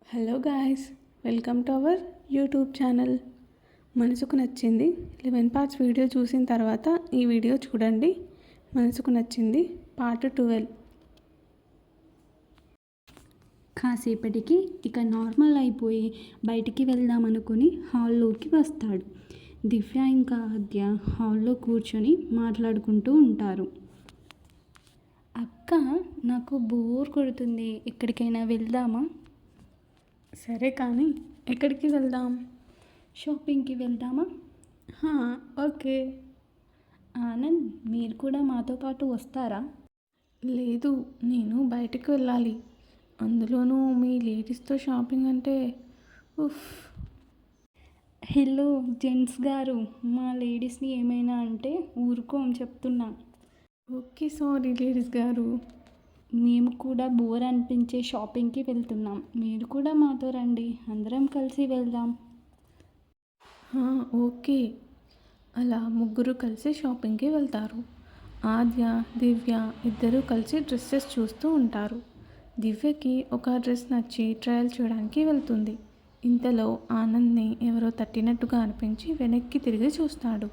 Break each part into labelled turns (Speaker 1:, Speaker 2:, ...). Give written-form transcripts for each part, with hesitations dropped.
Speaker 1: Hello guys, welcome to our YouTube channel. మనసుకు నచ్చింది 11 parts video చూసిన తర్వాత ఈ వీడియో చూడండి. మనసుకు నచ్చింది పార్ట్ 12.
Speaker 2: కాసేపటికి ఇక నార్మల్ అయిపోయి బయటికి వెళ్దామనుకుని హాల్లోకి వస్తాడు. దివ్య ఇంకా ఆద్య హాల్లో కూర్చొని మాట్లాడుకుంటూ ఉంటారు. అక్క, నాకు బోర్ కొడుతుంది, ఎక్కడికైనా వెళ్దామా?
Speaker 1: సరే, కానీ ఎక్కడికి వెళ్దాం?
Speaker 2: షాపింగ్కి వెళ్దామా?
Speaker 1: ఓకే.
Speaker 2: ఆనంద్, మీరు కూడా మాతో పాటు వస్తారా?
Speaker 1: లేదు, నేను బయటికి వెళ్ళాలి. అందులోనూ మీ లేడీస్తో షాపింగ్ అంటే ఉఫ్.
Speaker 2: హలో జెంట్స్ గారు, మా లేడీస్ని ఏమైనా అంటే ఊరుకో అని చెప్తున్నా.
Speaker 1: ఓకే, సారీ లేడీస్ గారు.
Speaker 2: మేము కూడా బోర్ అనిపించే షాపింగ్కి వెళ్తున్నాం, మీరు కూడా మాతో రండి, అందరం కలిసి వెళ్దాం.
Speaker 1: ఓకే. అలా ముగ్గురు కలిసి షాపింగ్కి వెళ్తారు. ఆద్య, దివ్య ఇద్దరూ కలిసి డ్రెస్సెస్ చూస్తూ ఉంటారు. దివ్యకి ఒక డ్రెస్ నచ్చి ట్రయల్ చేయడానికి వెళ్తుంది. ఇంతలో ఆనంద్ని ఎవరో తట్టినట్టుగా అనిపించి వెనక్కి తిరిగి చూస్తాడు.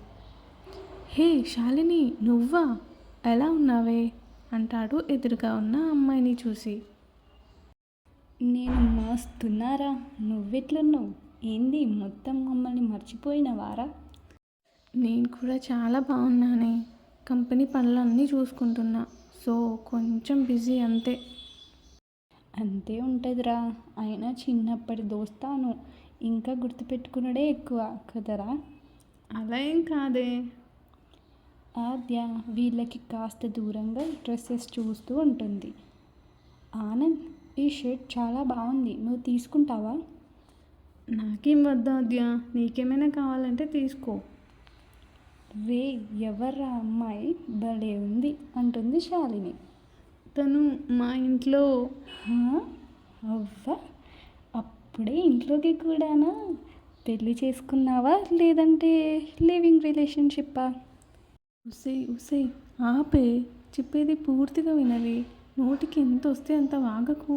Speaker 1: హే శాలిని, నువ్వా? ఎలా ఉన్నావే అంటాడు ఎదురుగా ఉన్న అమ్మాయిని చూసి.
Speaker 2: నేను మస్తున్నారా, నువ్వెట్లున్నావు? ఏంది, మొత్తం మమ్మల్ని మర్చిపోయినవారా?
Speaker 1: నేను కూడా చాలా బాగున్నానే. కంపెనీ పనులన్నీ చూసుకుంటున్నా, సో కొంచెం బిజీ అంతే.
Speaker 2: అంతే ఉంటుందిరా, అయినా చిన్నప్పటి దోస్తాను, ఇంకా గుర్తుపెట్టుకున్నడే ఎక్కువ కదరా.
Speaker 1: అలా ఏం కాదే.
Speaker 2: ఆద్య వీళ్ళకి కాస్త దూరంగా డ్రెస్సెస్ చూస్తూ ఉంటుంది. ఆనంద్, ఈ షర్ట్ చాలా బాగుంది, నువ్వు తీసుకుంటావా?
Speaker 1: నాకేం వద్దు ఆద్య, నీకేమైనా కావాలంటే తీసుకో.
Speaker 2: రే, ఎవర్రా అమ్మాయి, భలే ఉంది అంటుంది శాలిని.
Speaker 1: తను మా ఇంట్లో.
Speaker 2: అవ్వ, అప్పుడే ఇంట్లోకి కూడానా? పెళ్ళి చేసుకున్నావా లేదంటే లివింగ్ రిలేషన్షిప్పా?
Speaker 1: ఉసే ఆపే, చెప్పేది పూర్తిగా వినవి. నోటికి ఎంత వస్తే అంత వాగకు.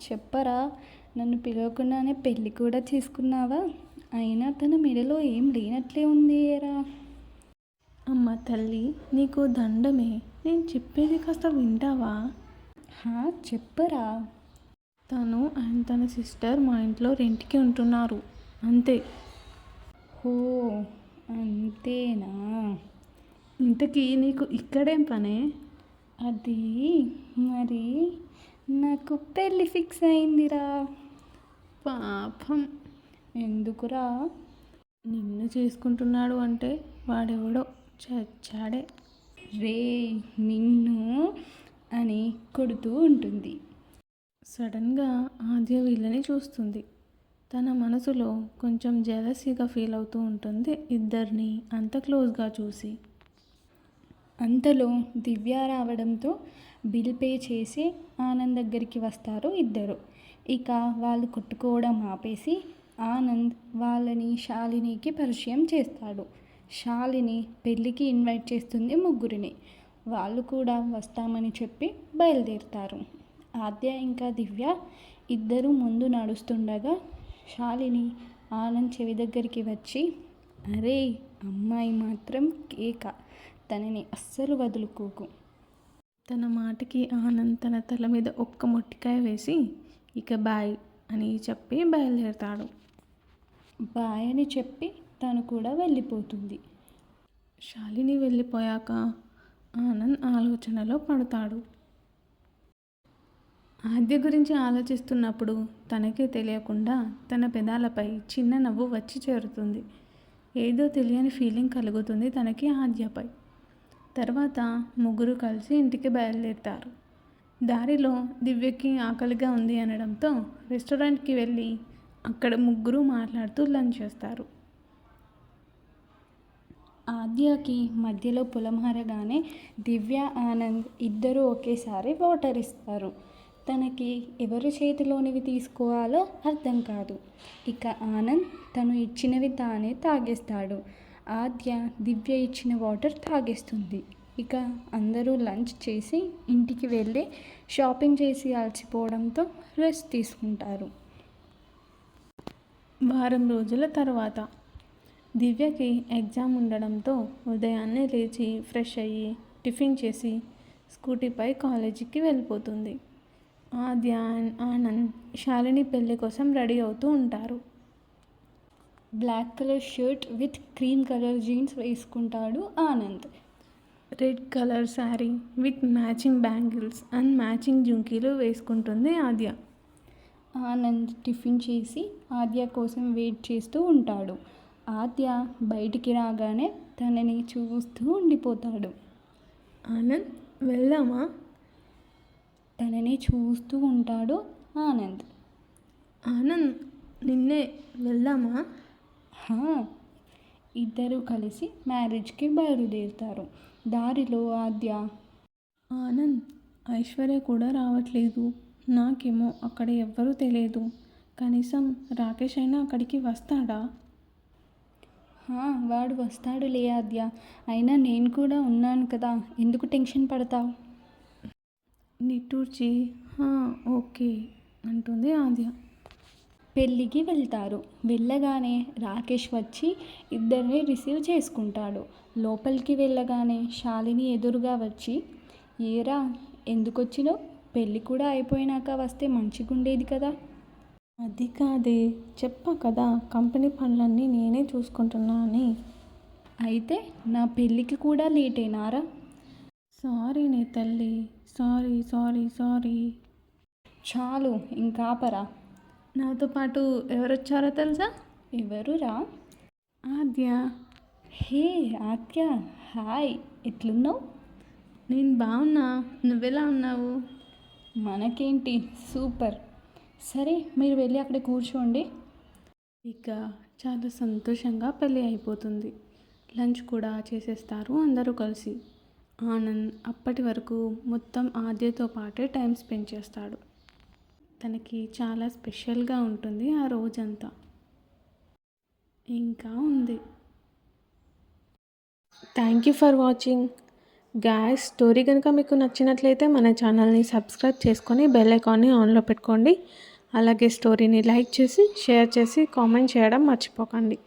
Speaker 2: చెప్పరా, నన్ను పిలవకుండానే పెళ్ళి కూడా చేసుకున్నావా? అయినా తన మెడలో ఏం లేనట్లే ఉంది ఏరా.
Speaker 1: అమ్మ తల్లి, నీకు దండమే, నేను చెప్పేది కాస్త వింటావా?
Speaker 2: చెప్పరా.
Speaker 1: తను అండ్ తన సిస్టర్ మా ఇంట్లో రెంట్కి ఉంటున్నారు, అంతే.
Speaker 2: ఓ, అంతేనా?
Speaker 1: ఇంతకీ నీకు ఇక్కడేం పనే?
Speaker 2: అది మరి నాకు పెళ్ళి ఫిక్స్ అయిందిరా.
Speaker 1: పాపం.
Speaker 2: ఎందుకురా?
Speaker 1: నిన్ను చేసుకుంటున్నాడు అంటే వాడెవడో చచ్చాడే.
Speaker 2: రే, నిన్ను అని కొడుతూ ఉంటుంది.
Speaker 1: సడన్గా ఆద్య వీళ్ళని చూస్తుంది. తన మనసులో కొంచెం జెలసీగా ఫీల్ అవుతూ ఉంటుంది ఇద్దరిని అంత క్లోజ్గా చూసి.
Speaker 2: అంతలో దివ్య రావడంతో బిల్ పే చేసి ఆనంద్ దగ్గరికి వస్తారు ఇద్దరు. ఇక వాళ్ళు కొట్టుకోవడం ఆపేసి ఆనంద్ వాళ్ళని శాలినికి పరిచయం చేస్తాడు. శాలిని పెళ్ళికి ఇన్వైట్ చేస్తుంది ముగ్గురిని. వాళ్ళు కూడా వస్తామని చెప్పి బయలుదేరుతారు. ఆద్య ఇంకా దివ్య ఇద్దరు ముందు నడుస్తుండగా శాలిని ఆనంద్ చెవి దగ్గరికి వచ్చి, అరే అమ్మాయి మాత్రం కేక, తనని అస్సలు వదులుకోకు.
Speaker 1: తన మాటకి ఆనంద్ తన తల మీద ఒక్క మొట్టికాయ వేసి ఇక బాయ్ అని చెప్పి బయలుదేరుతాడు.
Speaker 2: బాయ్ అని చెప్పి తను కూడా వెళ్ళిపోతుంది.
Speaker 1: శాలిని వెళ్ళిపోయాక ఆనంద్ ఆలోచనలో పడతాడు. ఆద్య గురించి ఆలోచిస్తున్నప్పుడు తనకే తెలియకుండా తన పెదాలపై చిన్న నవ్వు వచ్చి చేరుతుంది. ఏదో తెలియని ఫీలింగ్ కలుగుతుంది తనకి ఆద్యపై. తర్వాత ముగ్గురు కలిసి ఇంటికి బయలుదేరుతారు. దారిలో దివ్యకి ఆకలిగా ఉంది అనడంతో రెస్టారెంట్కి వెళ్ళి అక్కడ ముగ్గురు మాట్లాడుతూ లంచ్ చేస్తారు.
Speaker 2: ఆద్యకి మధ్యలో పులమరగానే దివ్య ఆనంద్ ఇద్దరూ ఒకేసారి వాటర్ ఇస్తారు. తనకి ఎవరి చేతిలోనివి తీసుకోవాలో అర్థం కాదు. ఇక ఆనంద్ తను ఇచ్చినవి తానే తాగేస్తాడు. ఆద్య దివ్య ఇచ్చిన వాటర్ తాగేస్తుంది. ఇక అందరూ లంచ్ చేసి ఇంటికి వెళ్ళి షాపింగ్ చేసి అలసిపోవడంతో రెస్ట్ తీసుకుంటారు.
Speaker 1: వారం రోజుల తర్వాత దివ్యకి ఎగ్జామ్ ఉండడంతో ఉదయాన్నే లేచి ఫ్రెష్ అయ్యి టిఫిన్ చేసి స్కూటీపై కాలేజీకి వెళ్ళిపోతుంది. ఆద్య అండ్ ఆనంద్ శాలిని పెళ్లి కోసం రెడీ అవుతూ ఉంటారు.
Speaker 2: Black colour shirt with cream colour jeans వేసుకుంటాడు Anand.
Speaker 1: Red colour sari with matching bangles and matching జుంకీలు వేసుకుంటుంది ఆద్య.
Speaker 2: ఆనంద్ టిఫిన్ చేసి ఆద్య కోసం వెయిట్ చేస్తూ ఉంటాడు. ఆద్య బయటికి రాగానే తనని చూస్తూ ఉండిపోతాడు.
Speaker 1: ఆనంద్ వెళ్దామా?
Speaker 2: తనని చూస్తూ ఉంటాడు ఆనంద్.
Speaker 1: ఆనంద్ నిన్నే వెళ్దామా?
Speaker 2: హా, ఇద్దరు కలిసి మ్యారేజ్కి బయలుదేరుతారు. దారిలో ఆద్య,
Speaker 1: ఆనంద్ ఐశ్వర్య కూడా రావట్లేదు. నాకేమో అక్కడ ఎవ్వరూ తెలియదు. కనీసం రాకేష్ అయినా అక్కడికి వస్తాడా?
Speaker 2: వాడు వస్తాడులే ఆద్య, అయినా నేను కూడా ఉన్నాను కదా, ఎందుకు టెన్షన్ పడతావు?
Speaker 1: నిట్టూర్చి ఓకే అంటుంది ఆద్య.
Speaker 2: పెళ్ళికి వెళ్తారు. వెళ్ళగానే రాకేష్ వచ్చి ఇద్దరిని రిసీవ్ చేసుకుంటాడు. లోపలికి వెళ్ళగానే శాలిని ఎదురుగా వచ్చి, ఏరా ఎందుకు వచ్చినావు? పెళ్ళి కూడా అయిపోయినాక వస్తే మంచిగుండేది కదా.
Speaker 1: అది కాదే, చెప్పా కదా కంపెనీ పనులన్నీ నేనే చూసుకుంటున్నా అని.
Speaker 2: అయితే నా పెళ్ళికి కూడా లేటేనారా?
Speaker 1: సారీ నీ తల్లి, సారీ సారీ సారీ.
Speaker 2: చాలు ఇంకాపరా.
Speaker 1: నాతో పాటు ఎవరొచ్చారో తెలుసా?
Speaker 2: ఎవరురా?
Speaker 1: ఆద్య.
Speaker 2: హే ఆద్య, హాయ్, ఎట్లున్నావు?
Speaker 1: నేను బాగున్నా, నువ్వెలా ఉన్నావు?
Speaker 2: మనకేంటి, సూపర్. సరే మీరు వెళ్ళి అక్కడ కూర్చోండి.
Speaker 1: ఇక చాలా సంతోషంగా పెళ్ళి అయిపోతుంది. లంచ్ కూడా చేసేస్తారు అందరూ కలిసి. ఆనంద్ అప్పటి వరకు మొత్తం ఆద్యతో పాటే టైం స్పెండ్ చేస్తాడు. తనకి చాలా స్పెషల్గా ఉంటుంది ఆ రోజంతా. ఇంకా ఉంది. Thank you for watching guys. Story కనుక మీకు నచ్చినట్లయితే మన ఛానల్ని సబ్స్క్రైబ్ చేసుకొని బెల్ ఐకాన్ని ఆన్లో పెట్టుకోండి. అలాగే స్టోరీని లైక్ చేసి షేర్ చేసి కామెంట్ చేయడం మర్చిపోకండి.